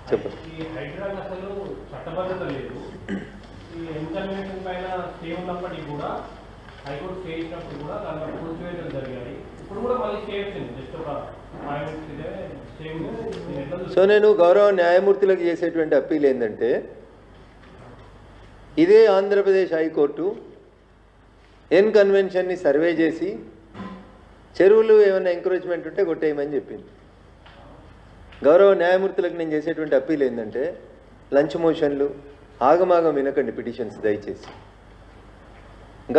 చెప్పండి. ఈ హైడ్రాకి అసలు చట్టబద్ధత లేదు. ఈ ఎన్కన్వెన్షన్ పైన స్టే ఉన్నప్పటికీ కూడా హైకోర్టు స్టే ఇచ్చినప్పుడు కూడా దాంట్లో కూల్చివేతలు జరిగాయి. ఇప్పుడు కూడా మళ్ళీ స్టే వచ్చింది. జస్ట్ ఒక సో నేను గౌరవ న్యాయమూర్తులకు చేసేటువంటి అప్పీల్ ఏంటంటే, ఇదే ఆంధ్రప్రదేశ్ హైకోర్టు ఎన్ కన్వెన్షన్ని సర్వే చేసి చెరువులు ఏమైనా ఎంకరేజ్మెంట్ ఉంటే కొట్టేయమని చెప్పింది. గౌరవ న్యాయమూర్తులకు నేను చేసేటువంటి అప్పీల్ ఏంటంటే, లంచ్ మోషన్లు ఆగమాగం వినకండి పిటిషన్స్ దయచేసి.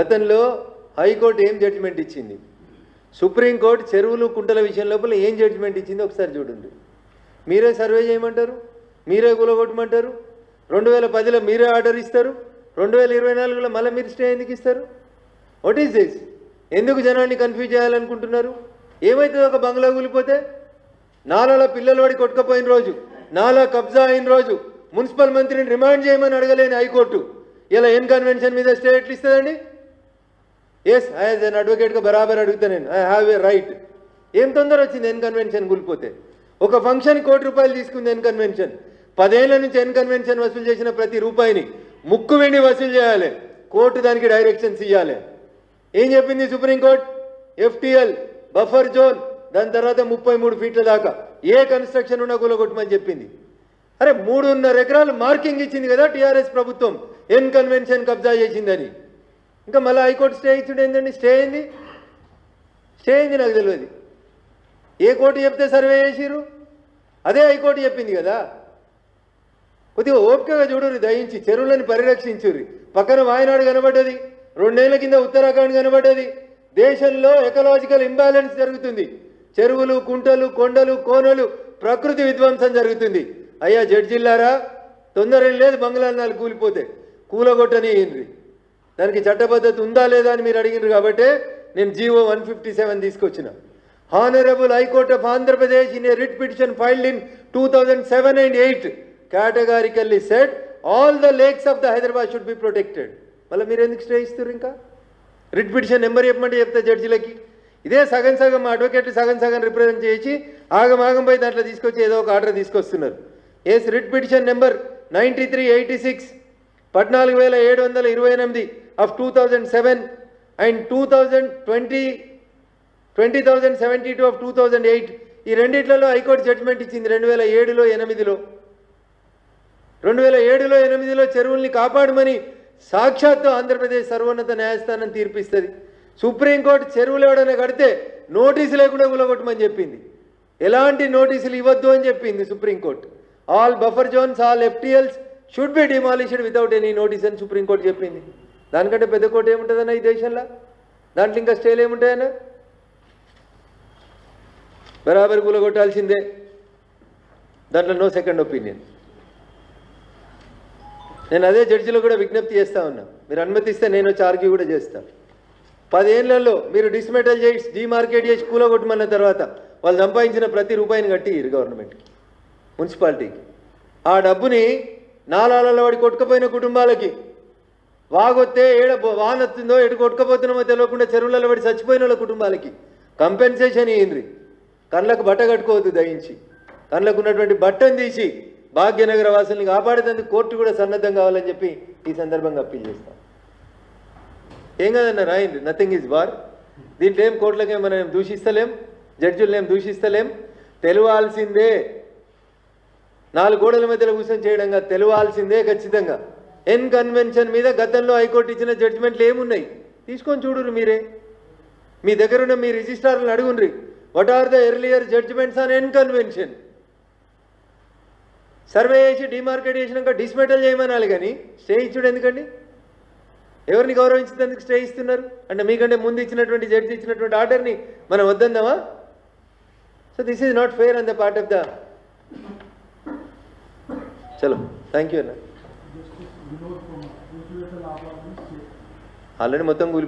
గతంలో హైకోర్టు ఏం జడ్జిమెంట్ ఇచ్చింది, సుప్రీంకోర్టు చెరువులు కుంటల విషయం లోపల ఏం జడ్జిమెంట్ ఇచ్చింది ఒకసారి చూడండి. మీరే సర్వే చేయమంటారు, మీరే కూలగొట్టమంటారు. 2010లో మీరే ఆర్డర్ ఇస్తారు, 2024లో మళ్ళీ మీరు స్టే ఎందుకు ఇస్తారు? What is this? ఎందుకు జనాన్ని కన్ఫ్యూజ్ చేయాలనుకుంటున్నారు? ఏమవుతుంది ఒక బంగ్లా కూలిపోతే? నాలాలో పిల్లలు వాడి కొట్టుకపోయిన రోజు, నాలా కబ్జా అయిన రోజు మున్సిపల్ మంత్రిని రిమాండ్ చేయమని అడగలేని హైకోర్టు ఇలా ఎన్ కన్వెన్షన్ మీద స్టే ఎట్లు ఇస్తుందండి? ఎస్, యాజ్ అన్ అడ్వకేట్గా బరాబర్ అడుగుతా నేను, ఐ హ్యావ్ ఏ రైట్. ఏం తొందర వచ్చింది ఎన్ కన్వెన్షన్ కూలిపోతే? ఒక ఫంక్షన్ ₹1 కోటి తీసుకుంది ఎన్ కన్వెన్షన్. 10 ఏళ్ల నుంచి ఎన్ కన్వెన్షన్ వసూలు చేసిన ప్రతి రూపాయిని ముక్కు వెండి వసూలు చేయాలి, కోర్టు దానికి డైరెక్షన్స్ ఇవ్వాలి. ఏం చెప్పింది సుప్రీంకోర్టు? FTL బఫర్ జోన్, దాని తర్వాత 33 ఫీట్ల దాకా ఏ కన్స్ట్రక్షన్ ఉన్నా కూలగొట్టమని చెప్పింది. అరే 3.5 ఎకరాలు మార్కింగ్ ఇచ్చింది కదా టీఆర్ఎస్ ప్రభుత్వం ఎన్ కన్వెన్షన్ కబ్జా చేసిందని. ఇంకా మళ్ళీ హైకోర్టు స్టే ఇచ్చుడు ఏంటండి? స్టే అయింది నాకు తెలియదు. ఏ కోర్టు చెప్తే సర్వే చేసిరు? అదే హైకోర్టు చెప్పింది కదా. కొద్దిగా ఓపికగా చూడరు దయించి, చెరువులను పరిరక్షించుర్రి. పక్కన వాయనాడు కనబడ్డది, 2 ఏళ్ల కింద ఉత్తరాఖండ్ కనబడ్డది. దేశంలో ఎకలాజికల్ ఇంబ్యాలెన్స్ జరుగుతుంది. చెరువులు, కుంటలు, కొండలు, కోనలు, ప్రకృతి విధ్వంసం జరుగుతుంది. అయ్యా జడ్జిల్లారా, తొందర లేదు బంగ్లాలు కూలిపోతే కూలగొట్టని ఏంటి? దానికి చట్టబద్ధత ఉందా లేదా అని మీరు అడిగినారు కాబట్టి నేను జీవో 157 తీసుకొచ్చిన. Honourable high court of Andhra Pradesh in a writ petition filed in 2007 and 8 categorically said all the lakes of the Hyderabad should be protected. మళ్ళీ మీరు ఎందుకు స్టే ఇస్తారు? ఇంకా రిట్ పిటిషన్ నెంబర్ చెప్పమంటే చెప్తా జడ్జిలకి. ఇదే సగం సగం అడ్వకేట్లు సగం సగం రిప్రజెంట్ చేసి ఆగమాగం పోయి దాంట్లో తీసుకొచ్చి ఏదో ఒక ఆర్డర్ తీసుకొస్తున్నారు. Yes, writ petition number 9386 14,728 of 2007 and 20,072 of 2008. ఈ రెండిట్లలో హైకోర్టు జడ్జిమెంట్ ఇచ్చింది 2007లో 8లో. 2007లో 8లో చెరువుల్ని కాపాడమని సాక్షాత్తు ఆంధ్రప్రదేశ్ సర్వోన్నత న్యాయస్థానం తీర్పిస్తుంది. సుప్రీంకోర్టు చెరువులు ఎవడైనా కడితే నోటీసు లేకుండా కూలగొట్టమని చెప్పింది. ఎలాంటి నోటీసులు ఇవ్వద్దు అని చెప్పింది supreme court. All buffer zones, all FTLs should be demolished without any notice అని సుప్రీంకోర్టు చెప్పింది. దానికంటే పెద్ద కోర్టు ఏముంటుందన్న ఈ దేశంలో? దాంట్లో ఇంకా స్టేలు ఏముంటాయన్నా? బరాబర్ కూలగొట్టాల్సిందే, దాంట్లో నో సెకండ్ ఒపీనియన్. నేను అదే జడ్జిలో కూడా విజ్ఞప్తి చేస్తా ఉన్నా, మీరు అనుమతిస్తే నేను వచ్చి ఆర్గ్యూ కూడా చేస్తాను. 10 ఏళ్లలో మీరు డిస్మెటల్ చేసి డిమార్కెట్ చేసి కూలగొట్టమన్న తర్వాత వాళ్ళు సంపాదించిన ప్రతి రూపాయిని కట్టి గవర్నమెంట్కి, మున్సిపాలిటీకి. ఆ డబ్బుని నాలాలలో వాడి కొట్టుకుపోయిన కుటుంబాలకి, వాగొత్తే ఏడ వానొస్తుందో ఎటు కొట్టుకుపోతున్నామో తెలియకుండా చెరువులలో పడి చచ్చిపోయిన వాళ్ళ కుటుంబాలకి కంపెన్సేషన్ ఇయ్యండి. కళ్ళకు బట్ట కట్టుకోవద్దు దయించి. కళ్ళకు ఉన్నటువంటి బట్టను తీసి భాగ్యనగర వాసుల్ని కాపాడేందుకు కోర్టు కూడా సన్నద్ధం కావాలని చెప్పి ఈ సందర్భంగా అప్పీల్ చేస్తాం. ఏం కాదన్న రాయండి, నథింగ్ ఈజ్ వార్. దీంట్లో ఏం కోర్టులకేం మనం దూషిస్తలేం, జడ్జిలను ఏం దూషిస్తలేం. తెలియాల్సిందే, 4 గోడల మధ్యలో కూర్చొని చేయడంగా తెలియాల్సిందే ఖచ్చితంగా. ఎన్ కన్వెన్షన్ మీద గతంలో హైకోర్టు ఇచ్చిన జడ్జిమెంట్లు ఏమున్నాయి తీసుకొని చూడురు మీరే. మీ దగ్గర ఉన్న మీ రిజిస్ట్రార్లను అడుగుండ్రి, what are the earlier judgments on an convention. Survey చేసి డిమార్కెట్ చేసినాక డిస్మెటల్ చేయమనాలి, కానీ స్టే ఇచ్చుడు ఎందుకండి? ఎవరిని గౌరవించేందుకు స్టే ఇస్తున్నారు అంటే మీకంటే ముందు ఇచ్చినటువంటి జడ్జి ఇచ్చినటువంటి ఆర్డర్ని మనం వద్దందామా? So this is not fair on the part of the. చలో, థ్యాంక్ యూ అన్న. ఆల్రెడీ మొత్తం కూలి